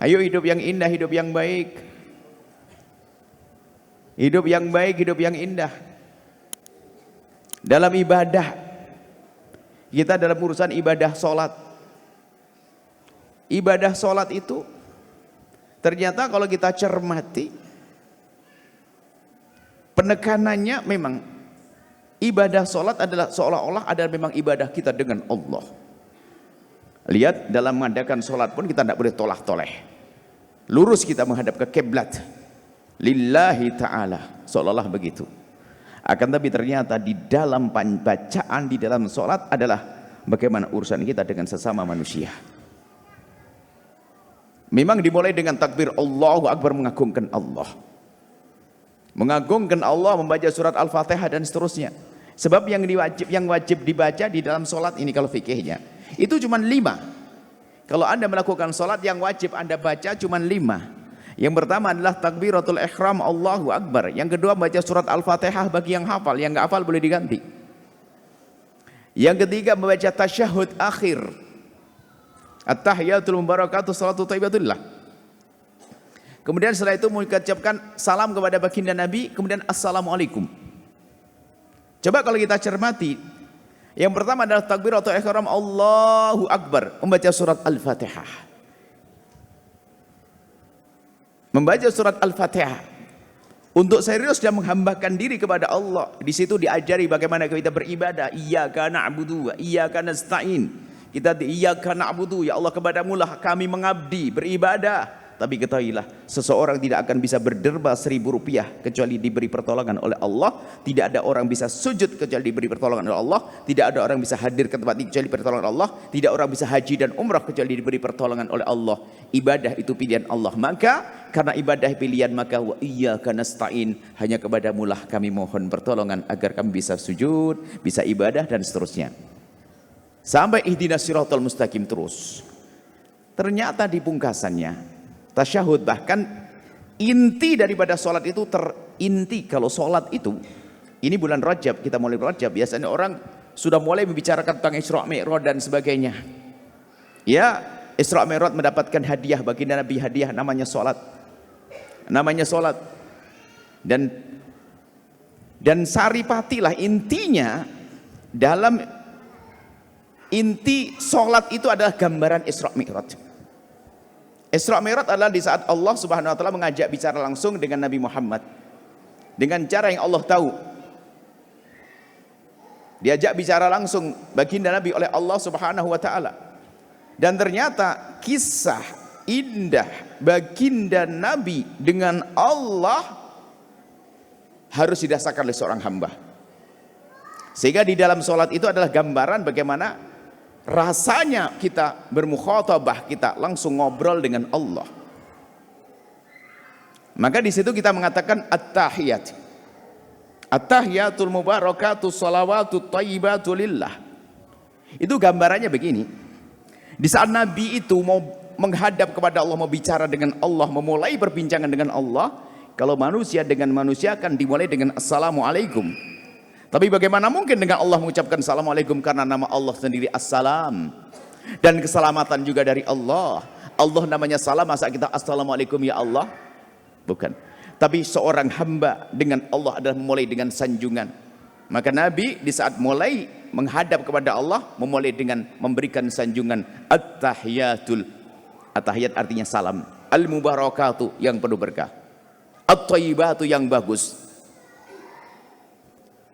Ayo hidup yang indah, hidup yang baik. Hidup yang baik, hidup yang indah. Dalam ibadah, kita dalam urusan ibadah sholat. Ibadah sholat itu ternyata kalau kita cermati, penekanannya memang ibadah sholat adalah seolah-olah adalah memang ibadah kita dengan Allah. Lihat dalam mengadakan sholat pun kita tidak boleh tolah-toleh. Lurus kita menghadap ke kiblat. Lillahi ta'ala. Seolah-olah begitu. Akan tapi ternyata di dalam bacaan, di dalam sholat adalah bagaimana urusan kita dengan sesama manusia. Memang dimulai dengan takbir Allahu Akbar, mengagungkan Allah. Mengagungkan Allah, membaca surat Al-Fatihah dan seterusnya. Sebab yang wajib dibaca di dalam sholat ini kalau fikihnya itu cuma 5. Kalau anda melakukan sholat yang wajib anda baca cuma 5. Yang pertama adalah takbiratul ihram Allahu Akbar. Yang kedua baca surat Al-Fatihah bagi yang hafal, yang enggak hafal boleh diganti. Yang ketiga membaca tasyahud akhir. At-tahiyatul mubarakatuh salatu thayyibatullah. Kemudian setelah itu mengucapkan salam kepada baginda Nabi, kemudian assalamualaikum. Coba kalau kita cermati, yang pertama adalah takbiratul ihram Allahu Akbar, membaca surat Al-Fatihah. Membaca surat Al-Fatihah untuk serius dan menghambakan diri kepada Allah. Di situ diajari bagaimana kita beribadah. Iyyaka na'budu wa iyyaka nasta'in. Kita iyyaka na'budu, ya Allah kepadamulah kami mengabdi, beribadah. Tapi ketahuilah, seseorang tidak akan bisa berderba 1.000 rupiah kecuali diberi pertolongan oleh Allah. Tidak ada orang bisa sujud kecuali diberi pertolongan oleh Allah. Tidak ada orang bisa hadir ke tempat ini kecuali pertolongan Allah. Tidak orang bisa haji dan umrah kecuali diberi pertolongan oleh Allah. Ibadah itu pilihan Allah. Maka karena ibadah pilihan, maka wa iyyaka nasta'in, hanya kepadamulah kami mohon pertolongan agar kami bisa sujud, bisa ibadah dan seterusnya. Sampai ihdinas siratal mustaqim terus. Ternyata di pungkasannya tasyahud, bahkan inti daripada sholat itu terinti. Kalau sholat itu, ini bulan Rajab, kita mulai Rajab, biasanya orang sudah mulai membicarakan tentang Isra Mi'raj dan sebagainya. Ya, Isra Mi'raj mendapatkan hadiah baginda Nabi, hadiah namanya sholat. Namanya sholat. Dan saripatilah intinya, dalam inti sholat itu adalah gambaran Isra Mi'raj. Isra Mi'raj adalah di saat Allah Subhanahu wa taala mengajak bicara langsung dengan Nabi Muhammad. Dengan cara yang Allah tahu. Diajak bicara langsung baginda Nabi oleh Allah Subhanahu wa taala. Dan ternyata kisah indah baginda Nabi dengan Allah harus didasarkan oleh seorang hamba. Sehingga di dalam sholat itu adalah gambaran bagaimana rasanya kita bermukhatabah, kita langsung ngobrol dengan Allah. Maka di situ kita mengatakan at-tahiyat. At-tahiyatul mubarakatuh salawatut thayyibatu lillah. Itu gambarannya begini. Di saat Nabi itu mau menghadap kepada Allah, mau bicara dengan Allah, memulai perbincangan dengan Allah, kalau manusia dengan manusia akan dimulai dengan assalamualaikum. Tapi bagaimana mungkin dengan Allah mengucapkan assalamualaikum, karena nama Allah sendiri assalam. Dan keselamatan juga dari Allah. Allah namanya salam, masa kita assalamualaikum ya Allah? Bukan. Tapi seorang hamba dengan Allah adalah memulai dengan sanjungan. Maka Nabi di saat mulai menghadap kepada Allah, memulai dengan memberikan sanjungan. At-tahiyatul. At-tahiyat artinya salam. Al-mubarakatuh, yang penuh berkah. At-thayyibatu, yang bagus.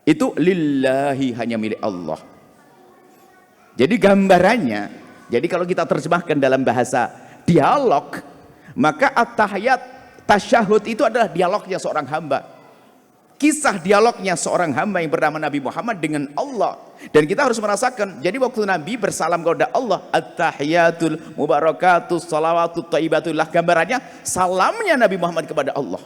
Itu lillahi, hanya milik Allah. Jadi gambarannya, jadi kalau kita terjemahkan dalam bahasa dialog, maka at-tahiyat, tasyahud itu adalah dialognya seorang hamba. Kisah dialognya seorang hamba yang bernama Nabi Muhammad dengan Allah. Dan kita harus merasakan, jadi waktu Nabi bersalam kepada Allah, at-tahiyatul mubarakatuh salawatut thayyibatullah, gambarannya salamnya Nabi Muhammad kepada Allah.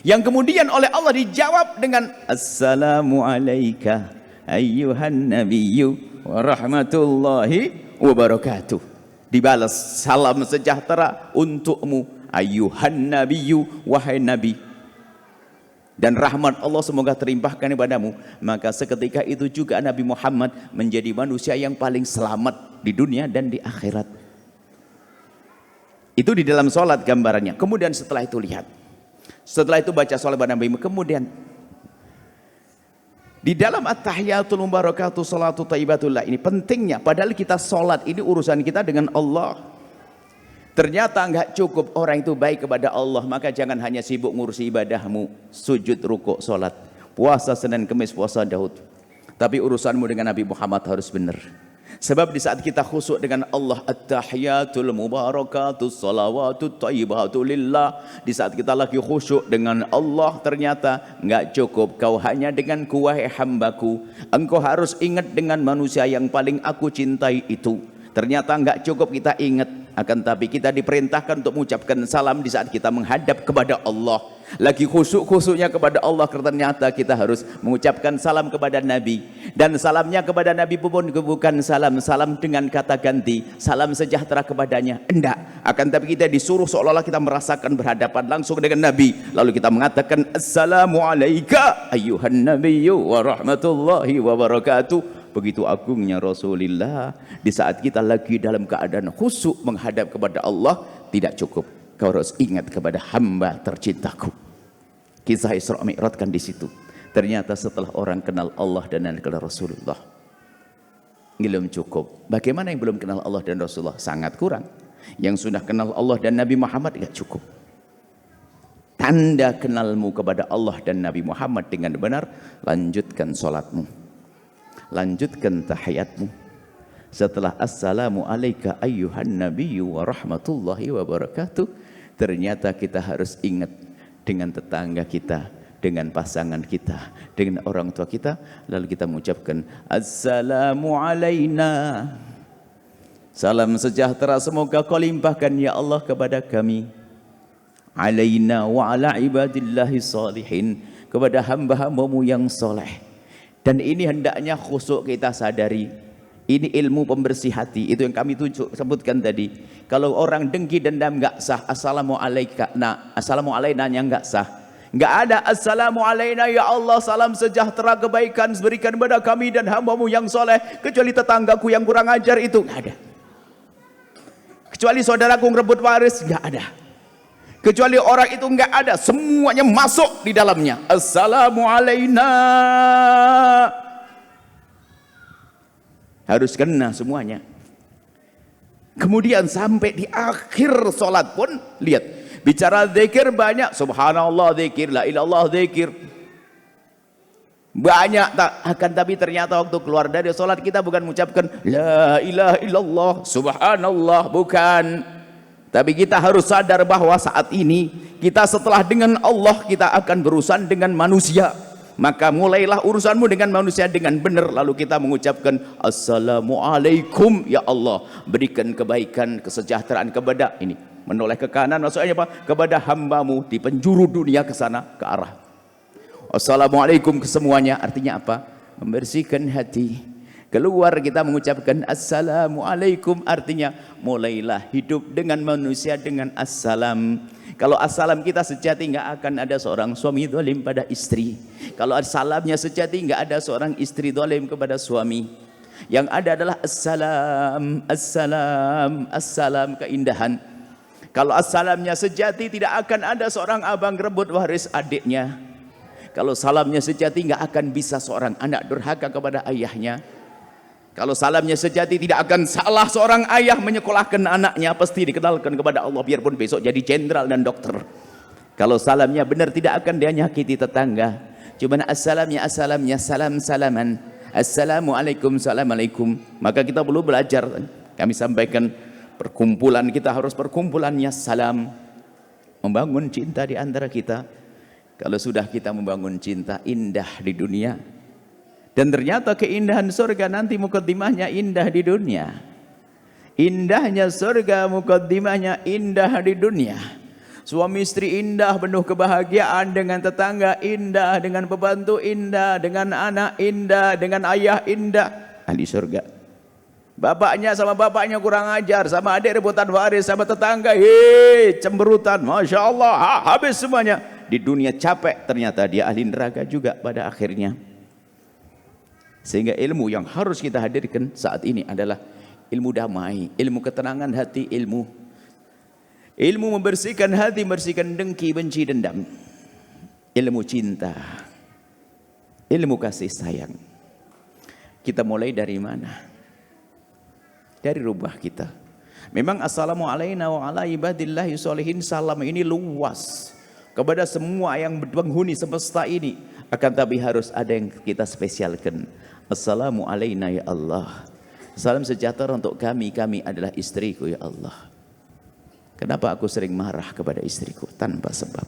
Yang kemudian oleh Allah dijawab dengan assalamu alayka ayyuhan nabiyyu wa rahmatullahi wa barakatuh. Dibalas salam sejahtera untukmu ayyuhan nabiyyu, wahai nabi, dan rahmat Allah semoga terimpahkan kepadamu. Maka seketika itu juga Nabi Muhammad menjadi manusia yang paling selamat di dunia dan di akhirat. Itu di dalam sholat gambarannya. Kemudian setelah itu lihat. Setelah itu baca sholat pada Nabi. Kemudian di dalam at-tahiyatul mubarakatuh salatu thayyibatullah ini pentingnya. Padahal kita sholat ini urusan kita dengan Allah. Ternyata enggak cukup orang itu baik kepada Allah. Maka jangan hanya sibuk ngurusi ibadahmu. Sujud, rukuk, sholat. Puasa Senin, Kemis, puasa Daud. Tapi urusanmu dengan Nabi Muhammad harus benar. Sebab di saat kita khusyuk dengan Allah, at-tahiyatul mubarakatus salawatut thayyibatu lillah, di saat kita lagi khusyuk dengan Allah, ternyata enggak cukup kau hanya dengan wahai hambaku, engkau harus ingat dengan manusia yang paling aku cintai itu. Ternyata enggak cukup kita ingat, akan tapi kita diperintahkan untuk mengucapkan salam di saat kita menghadap kepada Allah. Lagi khusyuk-khusyuknya kepada Allah, ternyata kita harus mengucapkan salam kepada Nabi. Dan salamnya kepada Nabi pun bukan salam dengan kata ganti, salam sejahtera kepadanya. Enggak, akan tapi kita disuruh seolah-olah kita merasakan berhadapan langsung dengan Nabi. Lalu kita mengatakan assalamu alayka ayyuhan nabiyyu wa rahmatullahi wa barakatuh. Begitu agungnya Rasulullah. Di saat kita lagi dalam keadaan khusyuk menghadap kepada Allah, tidak cukup. Kau harus ingat kepada hamba tercintaku. Kisah Isra Mi'raj kan di situ. Ternyata setelah orang kenal Allah dan kenal Rasulullah, belum cukup. Bagaimana yang belum kenal Allah dan Rasulullah? Sangat kurang. Yang sudah kenal Allah dan Nabi Muhammad tidak cukup. Tanda kenalmu kepada Allah dan Nabi Muhammad dengan benar, lanjutkan sholatmu, lanjutkan tahiyatmu. Setelah assalamu alayka ayyuhan nabiyyu wa rahmatullahi wa barakatuh, ternyata kita harus ingat dengan tetangga kita, dengan pasangan kita, dengan orang tua kita. Lalu kita mengucapkan assalamu alayna, salam sejahtera semoga kau limpahkan ya Allah kepada kami, alayna wa ala ibadillahi salihin, kepada hamba-hambamu yang soleh. Dan ini hendaknya khusyuk kita sadari. Ini ilmu pembersih hati, itu yang kami sebutkan tadi. Kalau orang dengki dendam enggak sah, assalamu alayka, nah assalamu alayna nya enggak sah. Enggak ada assalamu alayna ya Allah, salam sejahtera kebaikan berikan kepada kami dan hambamu yang soleh, kecuali tetanggaku yang kurang ajar, itu enggak ada. Kecuali saudaraku ngerebut waris, enggak ada. Kecuali orang itu enggak ada, semuanya masuk di dalamnya. Assalamu alayna, harus kena semuanya. Kemudian sampai di akhir sholat pun lihat, bicara zikir banyak, subhanallah zikir, la ilallah zikir banyak tak, akan tapi ternyata waktu keluar dari sholat kita bukan mengucapkan la ilaha illallah, subhanallah, bukan. Tapi kita harus sadar bahwa saat ini kita setelah dengan Allah, kita akan berurusan dengan manusia. Maka mulailah urusanmu dengan manusia dengan benar. Lalu kita mengucapkan assalamualaikum ya Allah, berikan kebaikan, kesejahteraan kepada ini, menoleh ke kanan maksudnya apa? Kepada hambamu di penjuru dunia ke sana, ke arah assalamualaikum ke semuanya. Artinya apa? Membersihkan hati. Keluar kita mengucapkan assalamualaikum, artinya mulailah hidup dengan manusia dengan assalam. Kalau assalam kita sejati, enggak akan ada seorang suami zalim pada istri. Kalau salamnya sejati, enggak ada seorang istri zalim kepada suami. Yang ada adalah assalam, assalam, assalam, keindahan. Kalau assalamnya sejati, tidak akan ada seorang abang rebut waris adiknya. Kalau salamnya sejati, enggak akan bisa seorang anak durhaka kepada ayahnya. Kalau salamnya sejati, tidak akan salah seorang ayah menyekolahkan anaknya, pasti dikenalkan kepada Allah biarpun besok jadi jenderal dan dokter. Kalau salamnya benar, tidak akan dia nyakiti tetangga. Cuma assalamnya salam-salaman, assalamualaikum, assalamualaikum. Maka kita perlu belajar. Kami sampaikan perkumpulan kita harus perkumpulannya salam, membangun cinta di antara kita. Kalau sudah kita membangun cinta, indah di dunia. Dan ternyata keindahan surga nanti mukaddimahnya indah di dunia. Indahnya surga mukaddimahnya indah di dunia. Suami istri indah, penuh kebahagiaan, dengan tetangga indah, dengan pembantu indah, dengan anak indah, dengan ayah indah. Ahli surga. Bapaknya sama bapaknya kurang ajar, sama adik rebutan waris, sama tetangga cemberutan, masya Allah, habis semuanya. Di dunia capek, ternyata dia ahli neraka juga pada akhirnya. Sehingga ilmu yang harus kita hadirkan saat ini adalah ilmu damai, ilmu ketenangan hati, ilmu Ilmu membersihkan hati, membersihkan dengki, benci, dendam. Ilmu cinta, ilmu kasih sayang. Kita mulai dari mana? Dari rumah kita. Memang assalamualaikum wa ala ibadillahi sholihin, salam ini luas kepada semua yang penghuni semesta ini. Akan tapi harus ada yang kita spesialkan. Assalamualaikum ya Allah. Salam sejahtera untuk kami, kami adalah istriku ya Allah. Kenapa aku sering marah kepada istriku tanpa sebab?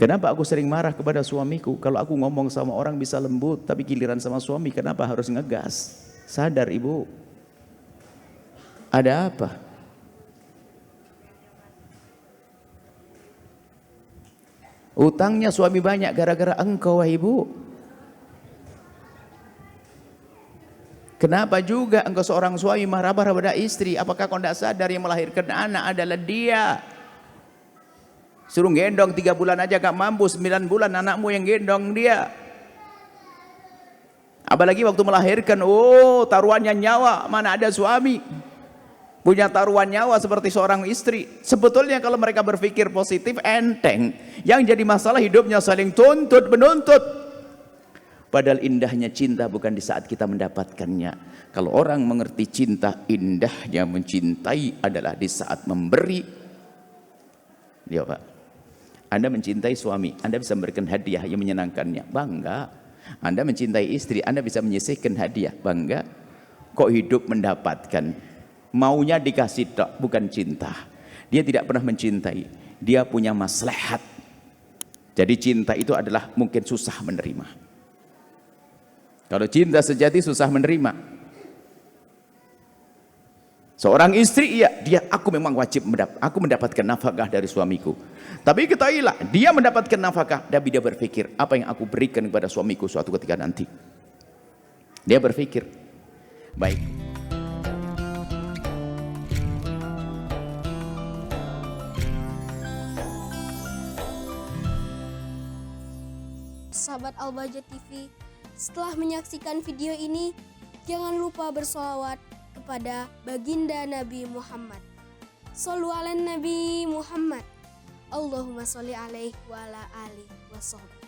Kenapa aku sering marah kepada suamiku? Kalau aku ngomong sama orang bisa lembut, tapi giliran sama suami kenapa harus ngegas? Sadar ibu. Ada apa? Utangnya suami banyak gara-gara engkau wahai ibu. Kenapa juga engkau seorang suami marah-marah pada istri? Apakah kau tidak sadar yang melahirkan anak adalah dia? Suruh gendong 3 bulan aja gak mampu, 9 bulan anakmu yang gendong dia. Apalagi waktu melahirkan, oh taruhannya nyawa, mana ada suami punya taruhan nyawa seperti seorang istri. Sebetulnya kalau mereka berpikir positif enteng. Yang jadi masalah hidupnya saling tuntut menuntut. Padahal indahnya cinta bukan di saat kita mendapatkannya. Kalau orang mengerti cinta, indahnya mencintai adalah di saat memberi. Ya Pak, Anda mencintai suami, Anda bisa memberikan hadiah yang menyenangkannya, bangga. Anda mencintai istri, Anda bisa menyisihkan hadiah, bangga. Kok hidup mendapatkan? Maunya dikasih tok, bukan cinta. Dia tidak pernah mencintai, dia punya maslahat. Jadi cinta itu adalah mungkin susah menerima. Kalau cinta sejati susah menerima. Seorang istri, iya, aku memang wajib aku mendapatkan nafkah dari suamiku. Tapi ketahuilah, dia mendapatkan nafkah, tapi dia berpikir, apa yang aku berikan kepada suamiku suatu ketika nanti. Dia berpikir, baik. Sahabat Al-Bahjah TV, setelah menyaksikan video ini, jangan lupa bersolawat kepada baginda Nabi Muhammad. Shollu ala Nabi Muhammad. Allahumma sholli alaihi wa ala alihi wa sahbihi.